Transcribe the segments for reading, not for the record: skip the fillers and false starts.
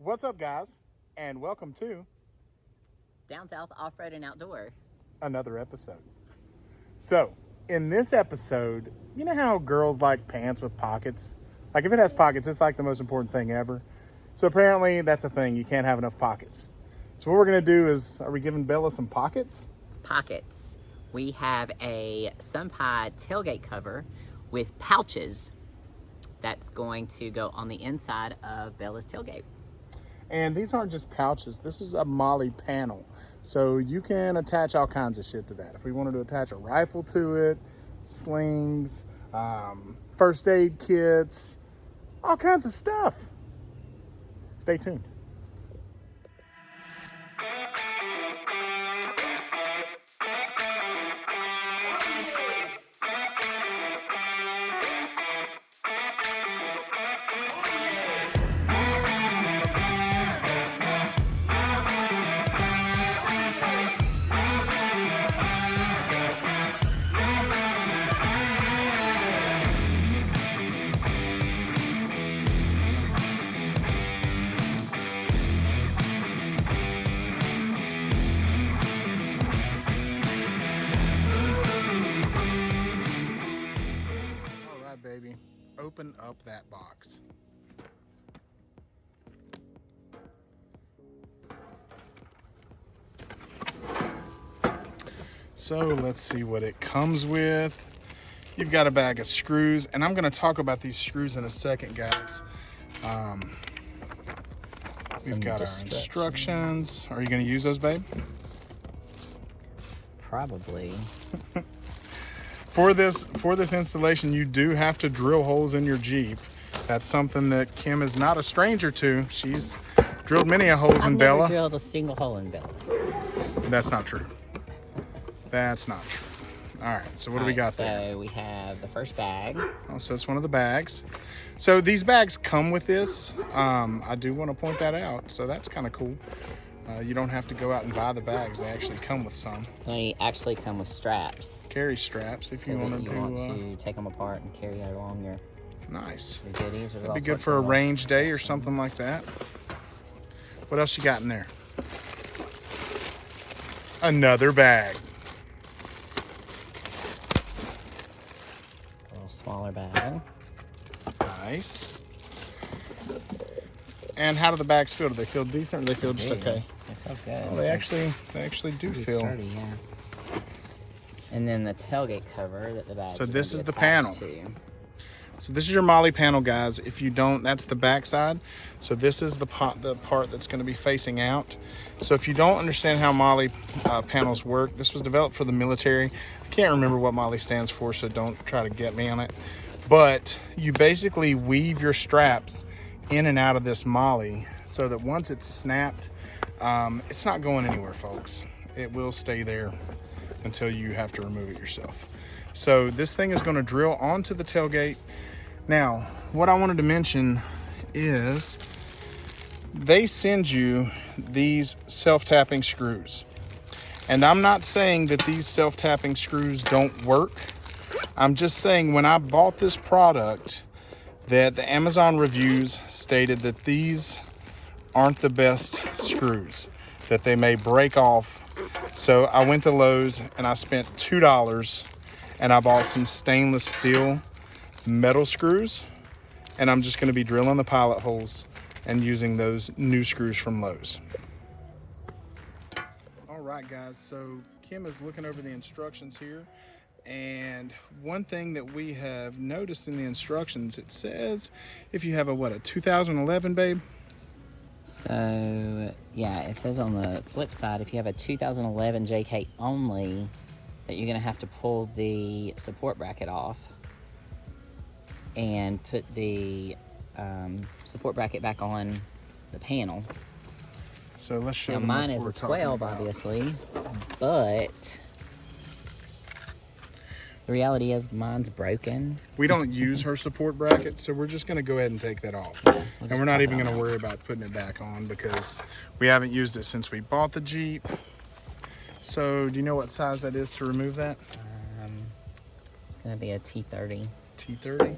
What's up, guys, and welcome to Down South Off-Road and Outdoor. another episode. So, in this episode, you know how girls like pants with pockets? Like, if it has pockets, it's like the most important thing ever. So, apparently, that's a thing. You can't have enough pockets. So, what we're going to do is, are we giving Bella some pockets? Pockets. We have a SUNPIE Tailgate cover with pouches that's going to go on the inside of Bella's tailgate. And these aren't just pouches. This is a Molle panel. So you can attach all kinds of shit to that. If we wanted to attach a rifle to it, slings, first aid kits, all kinds of stuff. Stay tuned. Baby, open up that box. So let's see what it comes with. You've got a bag of screws, and I'm going to talk about these screws in a second, guys. We've got our instructions. Are you going to use those, babe? Probably. For this installation, you do have to drill holes in your Jeep. That's something that Kim is not a stranger to. She's drilled many a holes in Bella. I've never drilled a single hole in Bella. That's not true. That's not true. All right, so what do we got there? So we have the first bag. Oh, so it's one of the bags. So these bags come with this. I do want to point that out. So that's kind of cool. You don't have to go out and buy the bags. They actually come with some. They actually come with straps. Carry straps if you want to take them apart and carry along your nice. Your goodies. That'd be good for a range day or something like that. What else you got in there? Another bag. A little smaller bag. Nice. And how do the bags feel? Do they feel decent or do they feel just okay? They feel good. Oh, they actually do feel sturdy, yeah. And then the tailgate cover that the bag. So this is the panel. So this is your Molle panel, guys. If you don't, that's the back side. So this is the part that's going to be facing out. So if you don't understand how Molle panels work, this was developed for the military. I can't remember what Molle stands for, so don't try to get me on it. But you basically weave your straps in and out of this Molle so that once it's snapped, it's not going anywhere, folks. It will stay there until you have to remove it yourself. So this thing is going to drill onto the tailgate. Now, what I wanted to mention is they send you these self-tapping screws. And I'm not saying that these self-tapping screws don't work. I'm just saying when I bought this product that the Amazon reviews stated that these aren't the best screws, that they may break off. So I went to Lowe's and I spent $2 and I bought some stainless steel metal screws, and I'm just going to be drilling the pilot holes and using those new screws from Lowe's. All right, guys, so Kim is looking over the instructions here, and one thing that we have noticed in the instructions, it says if you have a 2011, babe? So yeah, it says on the flip side, if you have a 2011 JK only, that you're gonna have to pull the support bracket off and put the support bracket back on the panel. So let's show now them mine what is we're a 12 talking about. obviously, but the reality is mine's broken. We don't use her support bracket, so we're just going to go ahead and take that off. And we're not even going to worry about putting it back on because we haven't used it since we bought the Jeep. So do you know what size that is to remove that? It's going to be a T30. T30?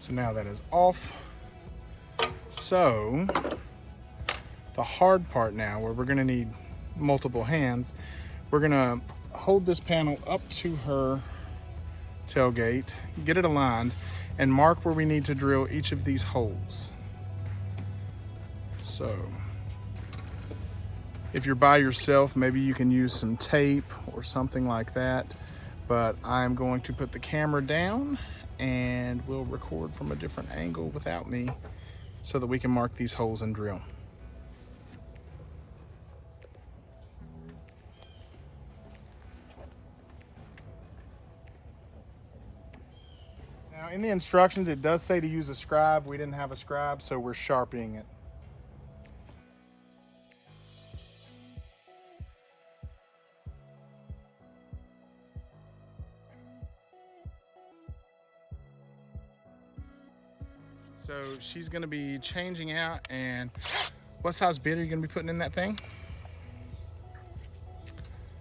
So now that is off. So the hard part now, where we're gonna need multiple hands, we're gonna hold this panel up to her tailgate, get it aligned, and mark where we need to drill each of these holes. So if you're by yourself, maybe you can use some tape or something like that, but I'm going to put the camera down and we'll record from a different angle without me so that we can mark these holes and drill. Now in the instructions, it does say to use a scribe. We didn't have a scribe, so we're sharpening it. So she's gonna be changing out, and what size bit are you gonna be putting in that thing?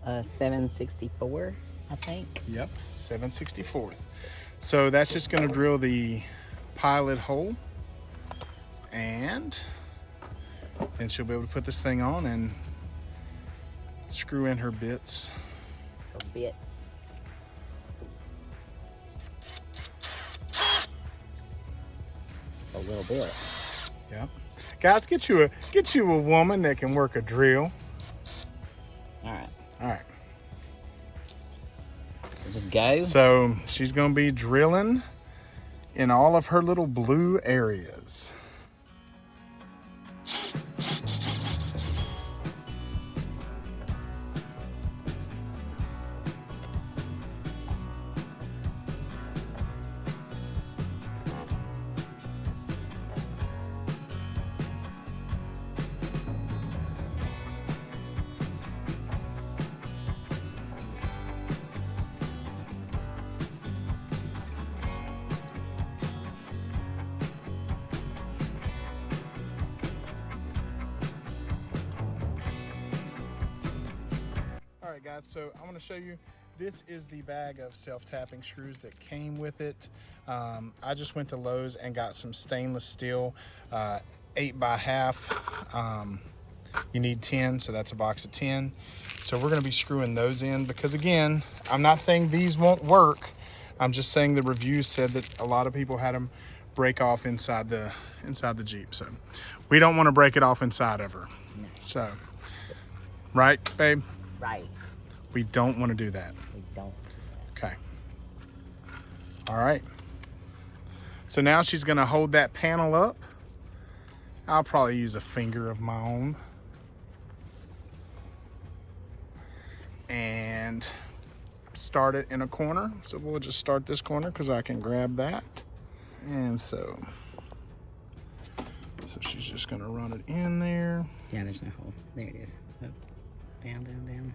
7/64, I think. Yep, 7/64. So that's just gonna drill the pilot hole, and then she'll be able to put this thing on and screw in her bits. Her bits. A little bit. Yep. Guys, get you a woman that can work a drill. All right. All right. So just go. So she's gonna be drilling in all of her little blue areas. All right, guys, so I want to show you, this is the bag of self-tapping screws that came with it. I just went to Lowe's and got some stainless steel 8x1/2. You need 10, so that's a box of 10. So we're going to be screwing those in because, again, I'm not saying these won't work. I'm just saying the reviews said that a lot of people had them break off inside the Jeep. So we don't want to break it off inside of her. No. So, right, babe? Right. We don't want to do that. We don't. Okay. All right. So now she's going to hold that panel up. I'll probably use a finger of my own. And start it in a corner. So we'll just start this corner because I can grab that. And so she's just going to run it in there. Yeah, there's no hole. There it is. Up, down, down, down.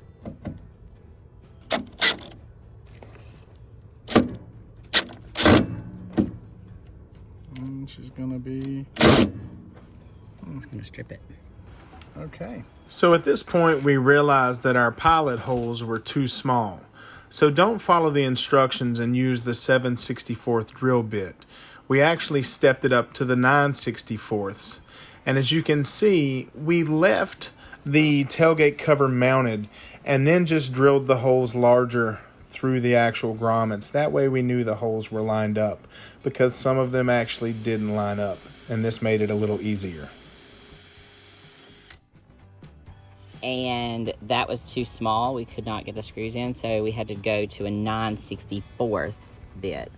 And she's going to be... It's going to strip it. Okay. So at this point, we realized that our pilot holes were too small. So don't follow the instructions and use the 7/64 drill bit. We actually stepped it up to the 9/64. And as you can see, we left the tailgate cover mounted and then just drilled the holes larger through the actual grommets. That way we knew the holes were lined up, because some of them actually didn't line up, and this made it a little easier. And that was too small. We could not get the screws in, so we had to go to a 9/64 bit.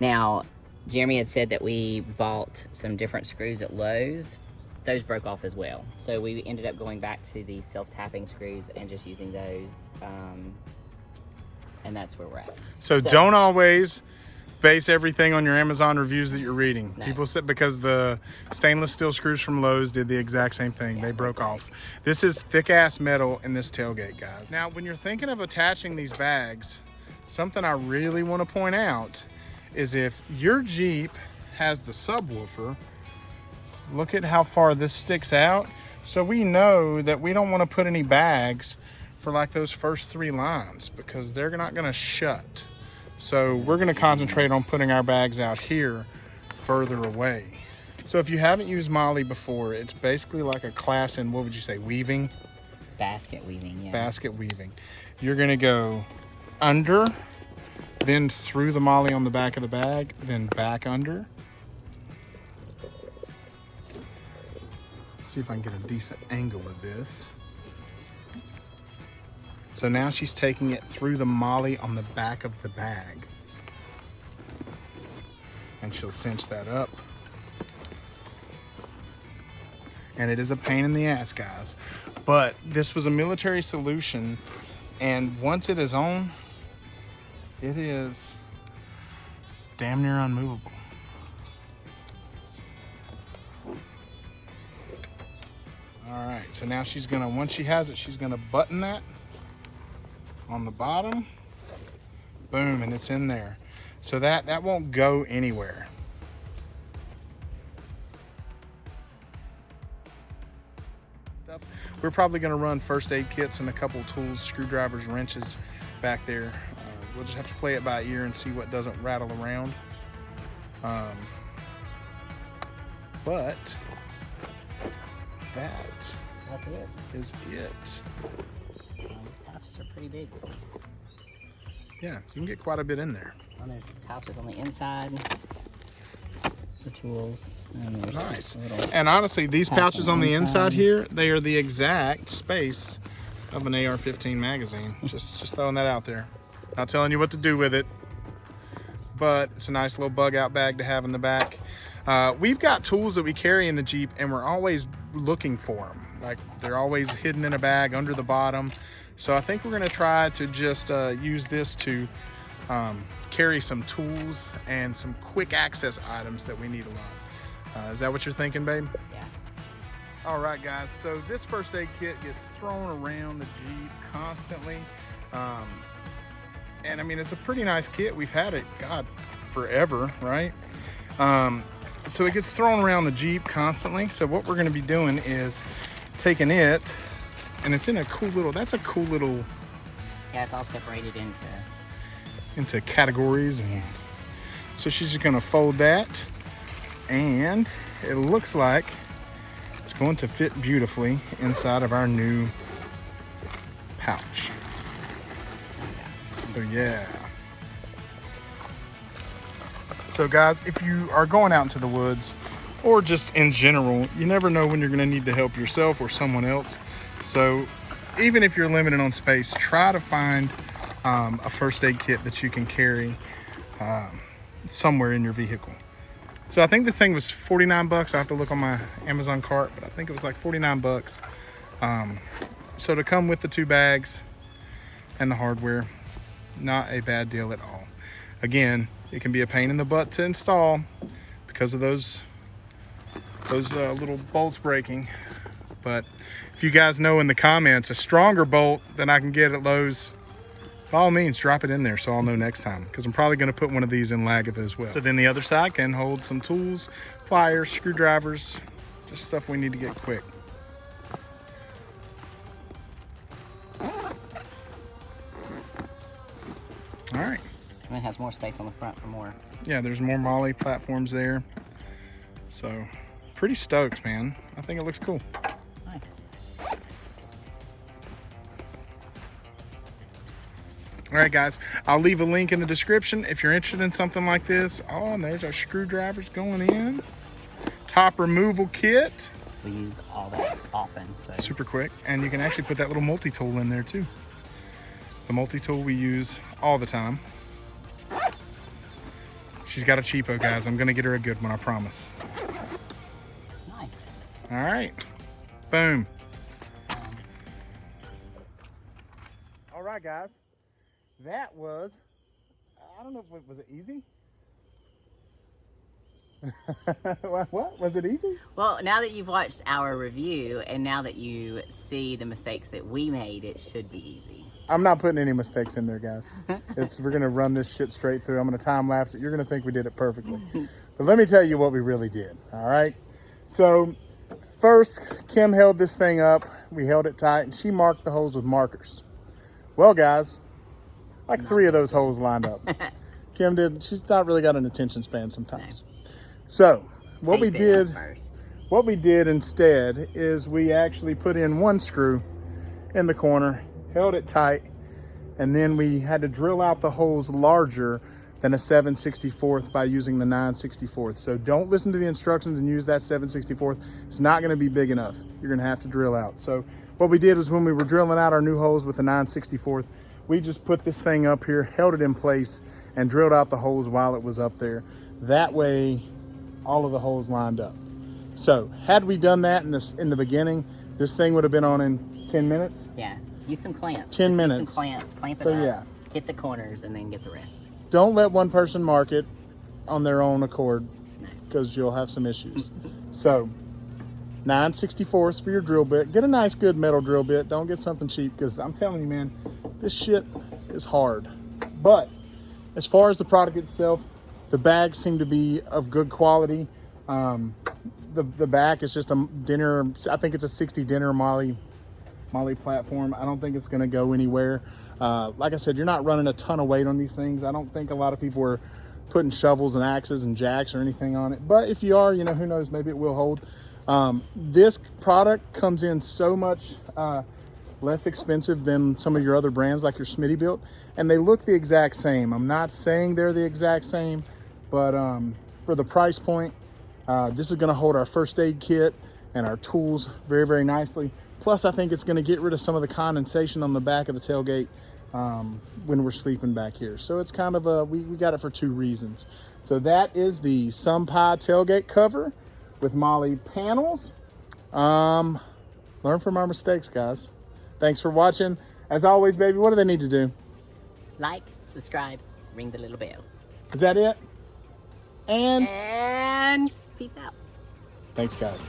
Now, Jeremy had said that we bought some different screws at Lowe's. Those broke off as well. So we ended up going back to the self-tapping screws and just using those. And that's where we're at. So don't always base everything on your Amazon reviews that you're reading. No. People said, because the stainless steel screws from Lowe's did the exact same thing. They broke off. This is thick ass metal in this tailgate, guys. Now, when you're thinking of attaching these bags, something I really want to point out is if your Jeep has the subwoofer, look at how far this sticks out. So we know that we don't want to put any bags for like those first 3 lines because they're not going to shut. So we're going to concentrate on putting our bags out here further away. So if you haven't used Molle before, it's basically like a class in, what would you say, weaving? Basket weaving, yeah. Basket weaving. You're gonna go under, then through the Molle on the back of the bag, then back under. See if I can get a decent angle of this. So now she's taking it through the Molle on the back of the bag. And she'll cinch that up. And it is a pain in the ass, guys. But this was a military solution, and once it is on, it is damn near unmovable. All right, so now she's gonna, once she has it, she's gonna button that on the bottom. Boom, and it's in there. So that won't go anywhere. We're probably gonna run first aid kits and a couple tools, screwdrivers, wrenches back there. We'll just have to play it by ear and see what doesn't rattle around. But that is it. These pouches are pretty big. So. Yeah, you can get quite a bit in there. And there's pouches on the inside, the tools. And there's nice. And honestly, these pouches on the inside here, they are the exact space of an AR-15 magazine. just throwing that out there. Not telling you what to do with it, but it's a nice little bug out bag to have in the back. We've got tools that we carry in the Jeep, and we're always looking for them. Like, they're always hidden in a bag under the bottom. So I think we're gonna try to just use this to carry some tools and some quick access items that we need a lot. Is that what you're thinking, babe? Yeah. All right, guys, so this first aid kit gets thrown around the Jeep constantly. And I mean, it's a pretty nice kit. We've had it, God, forever, right? So it gets thrown around the Jeep constantly. So what we're gonna be doing is taking it, and it's in a cool little, that's a cool little. Yeah, it's all separated into categories. And so she's just gonna fold that, and it looks like it's going to fit beautifully inside of our new pouch. So yeah. So guys, if you are going out into the woods, or just in general, you never know when you're gonna need to help yourself or someone else. So even if you're limited on space, try to find a first aid kit that you can carry somewhere in your vehicle. So I think this thing was 49 bucks. I have to look on my Amazon cart, but I think it was like 49 bucks. So to come with the 2 bags and the hardware, not a bad deal at all. Again, it can be a pain in the butt to install because of those little bolts breaking. But if you guys know in the comments a stronger bolt than I can get at Lowe's, by all means, drop it in there so I'll know next time, because I'm probably going to put one of these in Lagatha as well. So then the other side can hold some tools, pliers, screwdrivers, just stuff we need to get quick. All right. And it has more space on the front for more. Yeah, there's more Molle platforms there. So pretty stoked, man. I think it looks cool. Nice. All right, guys, I'll leave a link in the description if you're interested in something like this. Oh, and there's our screwdrivers going in. Top removal kit. So we use all that often. So. Super quick. And you can actually put that little multi-tool in there too. The multi-tool we use all the time. She's got a cheapo, guys. I'm gonna get her a good one, I promise. Nice. All right, boom. All right, guys. That was, I don't know, was it easy? What? Was it easy? Well, now that you've watched our review and now that you see the mistakes that we made, it should be easy. I'm not putting any mistakes in there, guys. We're gonna run this shit straight through. I'm gonna time lapse it. You're gonna think we did it perfectly. But let me tell you what we really did, all right? So first, Kim held this thing up. We held it tight and she marked the holes with markers. Well, guys, like 3 of those holes lined up. Kim did, she's not really got an attention span sometimes. So what we Tape it up did, first. what we did instead is we actually put in one screw in the corner, held it tight, and then we had to drill out the holes larger than a 7/64 by using the 9/64. So don't listen to the instructions and use that 7/64. It's not going to be big enough. You're going to have to drill out. So what we did was when we were drilling out our new holes with the 9/64, we just put this thing up here, held it in place, and drilled out the holes while it was up there. That way, all of the holes lined up. So had we done that in the beginning, this thing would have been on in 10 minutes. Yeah, use some clamps. 10 Just minutes. Use some clamps, clamp it So up, yeah, hit the corners, and then get the rest. don't let one person mark it on their own accord, because you'll have some issues. So 9/64 for your drill bit. Get a nice good metal drill bit. Don't get something cheap, because I'm telling you, man, this shit is hard. But as far as the product itself, the bags seem to be of good quality. The back is just a dinner, I think it's a 60 dinner Molle platform. I don't think it's going to go anywhere. Like I said, you're not running a ton of weight on these things. I don't think a lot of people are putting shovels and axes and jacks or anything on it. But if you are, you know, who knows, maybe it will hold. This product comes in so much less expensive than some of your other brands like your Smittybilt, and they look the exact same. I'm not saying they're the exact same, but for the price point, this is going to hold our first aid kit and our tools very, very nicely. Plus, I think it's going to get rid of some of the condensation on the back of the tailgate when we're sleeping back here. So it's kind of a, we got it for two reasons. So that is the SUNPIE tailgate cover with Molle panels. Learn from our mistakes, guys. Thanks for watching. As always, baby, what do they need to do? Like, subscribe, ring the little bell. Is that it? And And peace out. thanks, guys.